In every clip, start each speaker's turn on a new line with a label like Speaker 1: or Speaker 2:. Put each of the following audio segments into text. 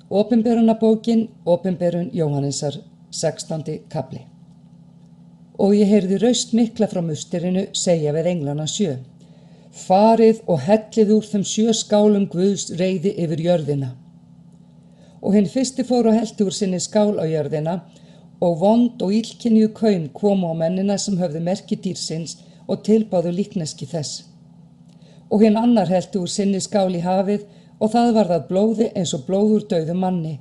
Speaker 1: Opinberunarbókin, Opinberun Jóhannesar, 16. kafli. Og ég heyrði raust mikla frá musterinu segja við englana 7. Farið og hellið úr þeim 7 skálum Guðs reiði yfir jörðina. Og hinn fyrsti fór og hellti úr sinni skál á jörðina, og vond og illkynjuð kaum komu á mennina sem höfðu merki dýrsins og tilbáðu líkneski þess. Og hinn annar hellti úr sinni skál í hafið, og það varð að blóði eins og blóð úr dauðum manni,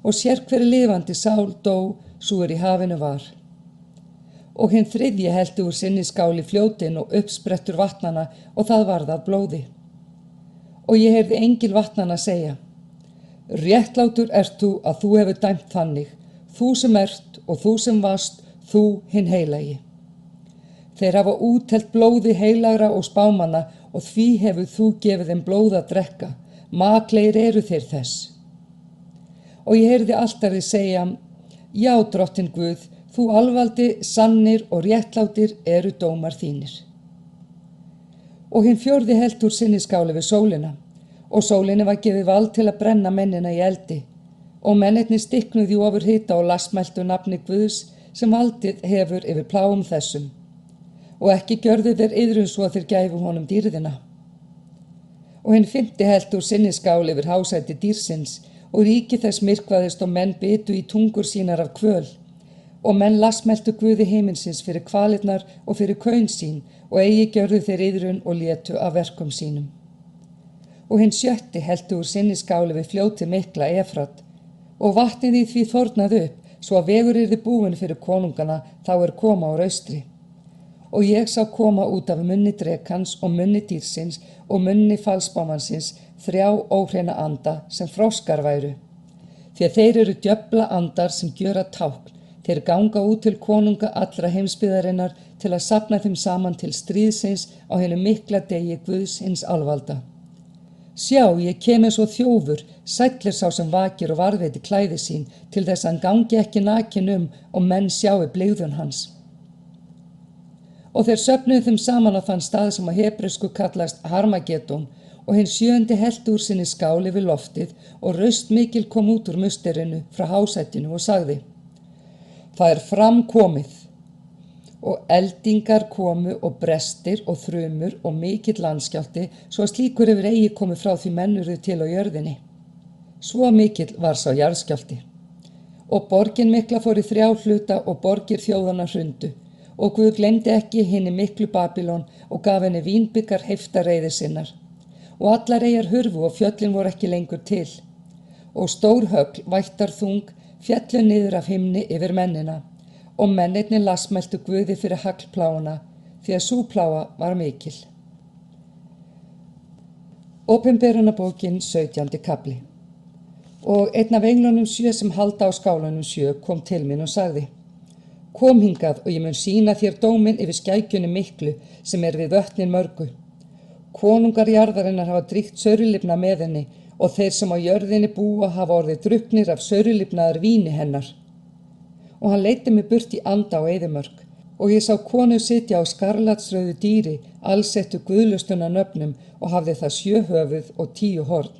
Speaker 1: og sérhverri lifandi sál dó, sú í hafinu var. Og hinn þriðji hellti úr sinni skál í fljótin og uppsprettur vatnana, og það varð að blóði. Og ég heyrði engil vatnana segja: Réttlátur ert þú að þú hefur dæmt þannig, þú sem ert og þú sem varst, þú hinn heilagi. Þeir hafa úttelt blóði heilagra og spámanna, og því hefur þú gefið þeim blóð að drekka. Maklegir eru þeir þess. Og ég heyrði altarið segja: Já, drottin Guð, þú alvaldi, sannir og réttlátir eru dómar þínir. Og hinn fjórði hellt úr sinni skáli við sólina, og sólinni var gefið vald til að brenna mennina í eldi, og mennirnir stiknuðu í ofurhita og lastmæltu nafni Guðs sem valdið hefur yfir pláum þessum, og ekki gjörðu þeir iðrun svo að þeir gæfu honum dýrðina. Og hinn 5. hellt úr sinni skál yfir hásæti dýrsins, og ríki þess myrkvaðist og menn bitu í tungur sínar af kvöl, og menn lastmæltu Guði himinsins fyrir kvalirnar og fyrir kaun sín, og eigi gjörðu þeir iðrun og létu af verkum sínum. Og hinn 7. hellti úr sinni skáli við fljótið mikla Efrat, og vatnið í því þornaði upp, svo að vegur yrði búin fyrir konungana þá koma úr austri. Og ég sá koma út af munni drekans og munni dýrsins og munni falsbámansins 3 óhreina anda sem froskar væru. Því að þeir eru djöfla andar sem gjöra tákn, þeir ganga út til konunga allra heimsbyggðarinnar til að safna þeim saman til stríðsins á hinum mikla degi Guðs hins alvalda. Sjá, ég kem eins og þjófur, sællir sá sem vakir og varðveiti klæði sín, til þess að hann gangi ekki nakin og menn sjái blygðun hans. Og þeir söfnuðu þeim saman á þann stað sem á hebresku kallast Harmagedón, og hinn 7. hellti úr sinni skáli við loftið, og raust mikil kom út úr musterinu frá hásætinu og sagði: Það framkomið, og eldingar komu og brestir og þrumur og mikill landskjálfti, svo að slíkur hefur eigi komið frá því menn urðu til á jörðinni. Svo mikill var sá jarðskjálfti. Og borgin mikla fór í 3 hluta og borgir þjóðanna hrundu. Og Guð gleymdi ekki hinni miklu Babylon og gaf henni vínbyggar heiftarreiði sinnar. Og allar eyjar hurfu og fjöllin voru ekki lengur til. Og stór högl, vættar þung, fjallu niður af himni yfir mennina, og mennirnir lastmæltu Guði fyrir haglpláuna, því að sú pláa var mikil. Opinberunarbókin, 17. kafli. Og einn af englunum 7 sem halda á skálunum 7 kom til mín og sagði: Kom hingað og ég mun sýna þér dóminn yfir skækjunni miklu sem við vötnin mörgu. Konungar jarðarinnar hafa dríkt saurulifna með henni, og þeir sem á jörðinni búa hafa orðið drukknir af saurulifnaðar víni hennar. Og hann leiddi mig burt í anda á eyðimörk, og ég sá konu sitja á skarlatsrauðu dýri, allsettu guðlustuna nöfnum, og hafði það 7 höfuð og 10 horn.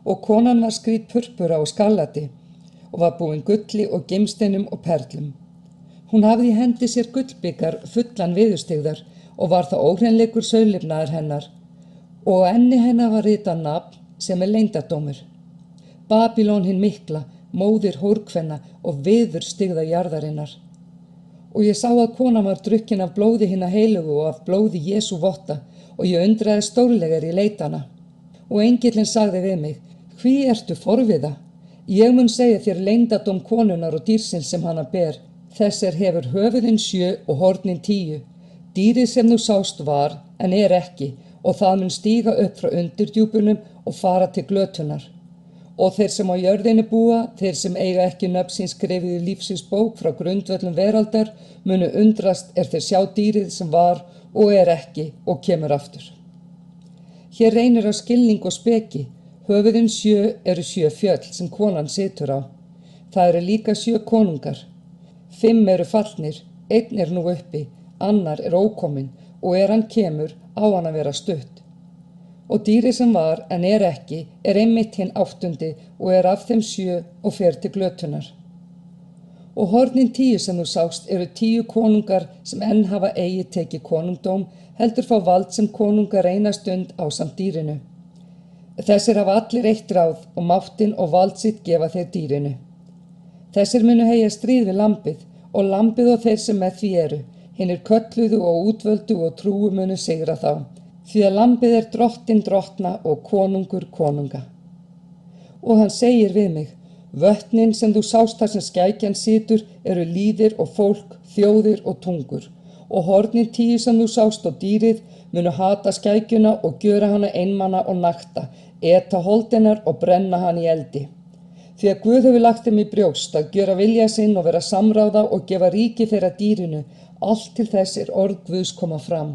Speaker 1: Og konan var skrýt purpura og skarlati, og var búin gulli og gimsteinum og perlum. Hún hafði í hendi sér gullbyggar fullan viðurstigðar, og var það óhreinleikur saurlifnaðar hennar, og á enni hennar var ritað nafn sem leyndardómur. Babylon hinn mikla, móðir hórkvenna og viðurstigða jarðarinnar. Og ég sá að konan var drukkin af blóði hinna heilugu og af blóði Jesú votta, og ég undraði stórlegar í leitana. Og engillinn sagði við mig: Hví ertu forviða? Ég mun segja þér leyndardóm konunnar og dýrsins sem hana ber. Þess hefur höfuðin 7 og hornin 10. Dýrið sem þú sást var, en ekki, og það mun stíga upp frá undirdjúpunum og fara til glötunar. Og þeir sem á jörðinni búa, þeir sem eiga ekki nöfn sín skrifið í lífsins bók frá grundvöllum veraldar, munu undrast þeir sjá dýrið sem var og ekki og kemur aftur. Hér reynir á skilning og speki. Höfuðin 7 eru 7 fjöll sem konan situr á. Það eru líka 7 konungar. 5 eru fallnir, 1 nú uppi, annar ókominn, og hann kemur á hann að vera stutt. Og dýrið sem var, en ekki, einmitt hinn 8. og af þeim 7 og fer til glötunar. Og hornin 10 sem þú sást eru 10 konungar sem enn hafa eigi tekið konungdóm, heldur fá vald sem konungar eina stund ásamt dýrinu. Þessir hafa allir eitt ráð og máttinn og vald sitt gefa þeir dýrinu. Þessir munu heyja stríð við lambið og lambið og þeir sem með því eru, hinir kölluðu og útvöldu og trúu munu sigra þá, því að lambið er drottinn drottna og konungur konunga. Og hann segir við mig, vötnin sem þú sást þar sem skækjan situr eru lýðir og fólk, þjóðir og tungur, og hornin 10 sem þú sást og dýrið munu hata skækjuna og gjöra hana einmana og nakta, eta hold hennar og brenna hann í eldi. Því að Guð hefur lagt þeim í brjóst að gjöra vilja sinn og vera samráða og gefa ríki þeirra dýrinu, allt til þess orð Guðs koma fram.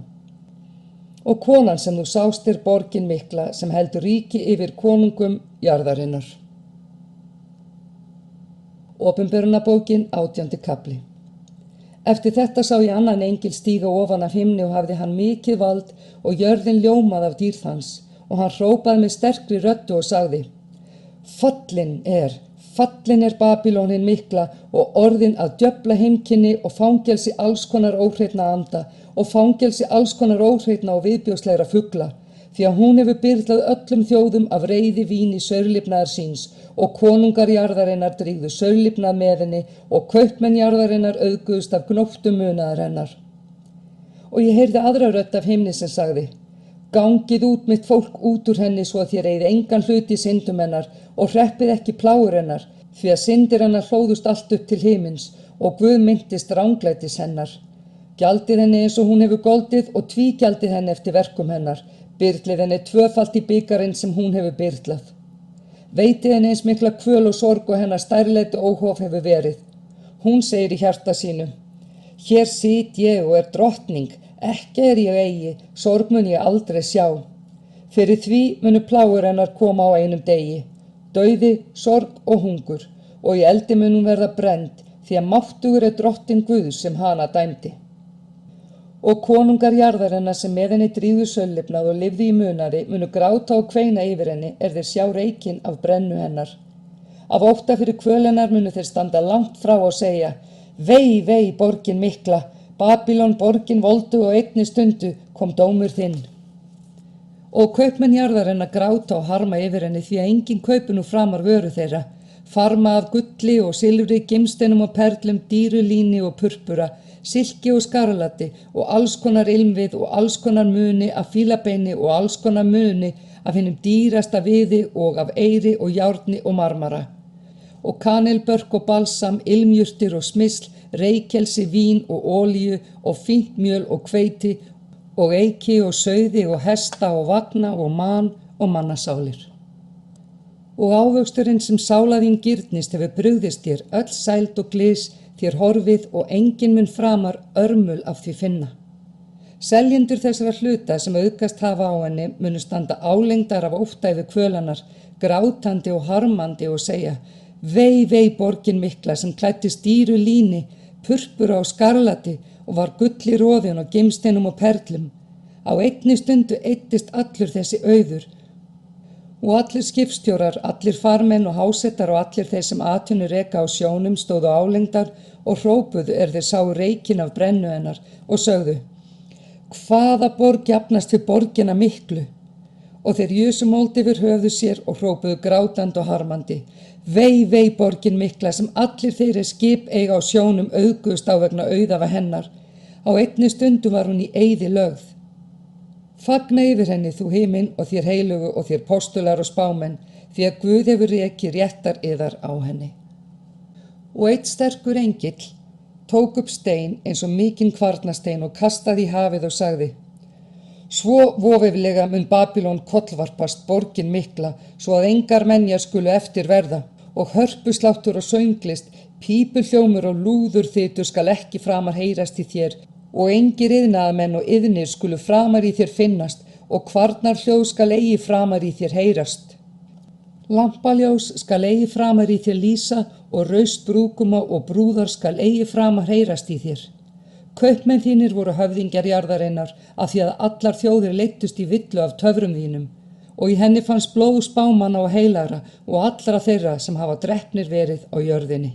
Speaker 1: Og konan sem þú sást borgin mikla sem heldur ríki yfir konungum jarðarinnar. Opinberunarbókin 18. kafli. Eftir þetta sá ég annan engil stíga ofan af himni og hafði hann mikið vald og jörðin ljómað af dýrð hans og hann hrópaði með sterkri röddu og sagði, Fallin er Babýlon mikla og orðin að djöfla heimkynni og fangelsi alls konar óhreitna anda og fangelsi alls konar óhreitna og viðbjóðslegra fugla, því að hún hefur byrlað öllum þjóðum af reiði víni saurlifnaðar síns og konungar jarðarinnar drígðu saurlifnað með henni og kaupmenn jarðarinnar auðguðust af gnóttum munaðar hennar. Og ég heyrði aðra rödd af himni sem sagði, Gangið út mitt fólk út úr henni svo að þér eigið engan hlut í syndum hennar og hreppið ekki plágur hennar, því að syndir hennar hlóðust allt upp til himins og Guð minntist ranglætis hennar. Gjaldið henni eins og hún hefur goldið og tvígjaldið henni eftir verkum hennar, byrlið henni tvöfalt í byggarinn sem hún hefur byrlað. Veitið henni eins mikla kvöl og sorg og hennar stærleiti óhof hefur verið. Hún segir í hjarta sínu, Hér sit ég og drottning, ekki ég eigi, sorg mun ég aldrei sjá. Fyrir því munu plágur hennar koma á einum degi, dauði, sorg og hungur, og í eldi mun hún verða brennd, því að máttugur drottinn Guðs sem hana dæmdi. Og konungar jarðarinnar sem með henni dríðu saurlifnað og lifði í munaði munu gráta og kveina yfir henni þeir sjá reykinn af brennu hennar. Af ótta fyrir kvöl hennar munu þeir standa langt frá og segja, Vei, vei, borgin mikla, Babýlon borgin voldu og einni stundu kom dómur þinn. Og kaupmenn jarðarinnar gráta og harma yfir henni því að enginn kaupi nú framar vöru þeirra, farma af gulli og silfri, gimsteinum og perlum, dýru líni og purpura, silki og skarlati og alls konar ilmvið og alls konar muni af fílabeini og alls konar muni af hinum dýrasta viði og af eyri og járni og marmara. Og kanilbörk og balsam, ilmjurtir og smysl, reykelsi, vín og olíu og fínt mjöl og hveiti og eiki og sauði og hesta og vagna og man og mannasálir. Og ávöxturinn sem sála þín girnist hefur brugðist þér öll sæld og glys þér horfið og enginn mun framar örmul af því finna. Seljendur þessara hluta sem auðgast hafa á henni munu standa álengdar af ótta yfir kvölanar, grátandi og harmandi og segja, Vei, vei, borgin mikla sem klæddist dýru líni, purpura og skarlati og var gull í roðin og gimsteinum og perlum. Á einni stundu eyddist allur þessi auður og allir skipstjórar, allir farmenn og hásettar og allir þeir sem atvinnu reka á sjónum stóðu álengdar og hrópuðu þeir sáu reykinn af brennu hennar og sögðu, Hvaða borg jafnast við borgina miklu? Og þeir jusu mold yfir höfðu sér og hrópuðu grátandi og harmandi, Vei, vei, borgin mikla sem allir þeirri skip eiga á sjónum auðgust á vegna auðafa hennar. Á einni stundu var hún í eyði lögð. Fagna yfir henni þú himinn og þér heilugu og þér postular og spámenn, því að Guð hefur rekið réttar yðar á henni. Og einn sterkur engill tók upp stein eins og mikinn kvarnastein og kastaði í hafið og sagði, Svo vofeflega mun Babýlon kollvarpast borgin mikla, svo að engar menjar skulu eftir verða, og hörpusláttur og sönglist, pípuhljómur og lúðurþytur skal ekki framar heyrast í þér, og engir iðnaðarmenn og iðnir skulu framar í þér finnast, og kvarnarhljóð skal eigi framar í þér heyrast. Lampaljós skal eigi framar í þér lýsa, og raust brúkuma og brúðar skal eigi framar heyrast í þér. Kaupmenn þínir voru höfðingjar jarðarinnar af því að allar þjóðir leiddust í villu af töfrum þínum. og í henni fannst blóð spámanna og heilagra og allra þeirra sem hafa drepnir verið á jörðinni.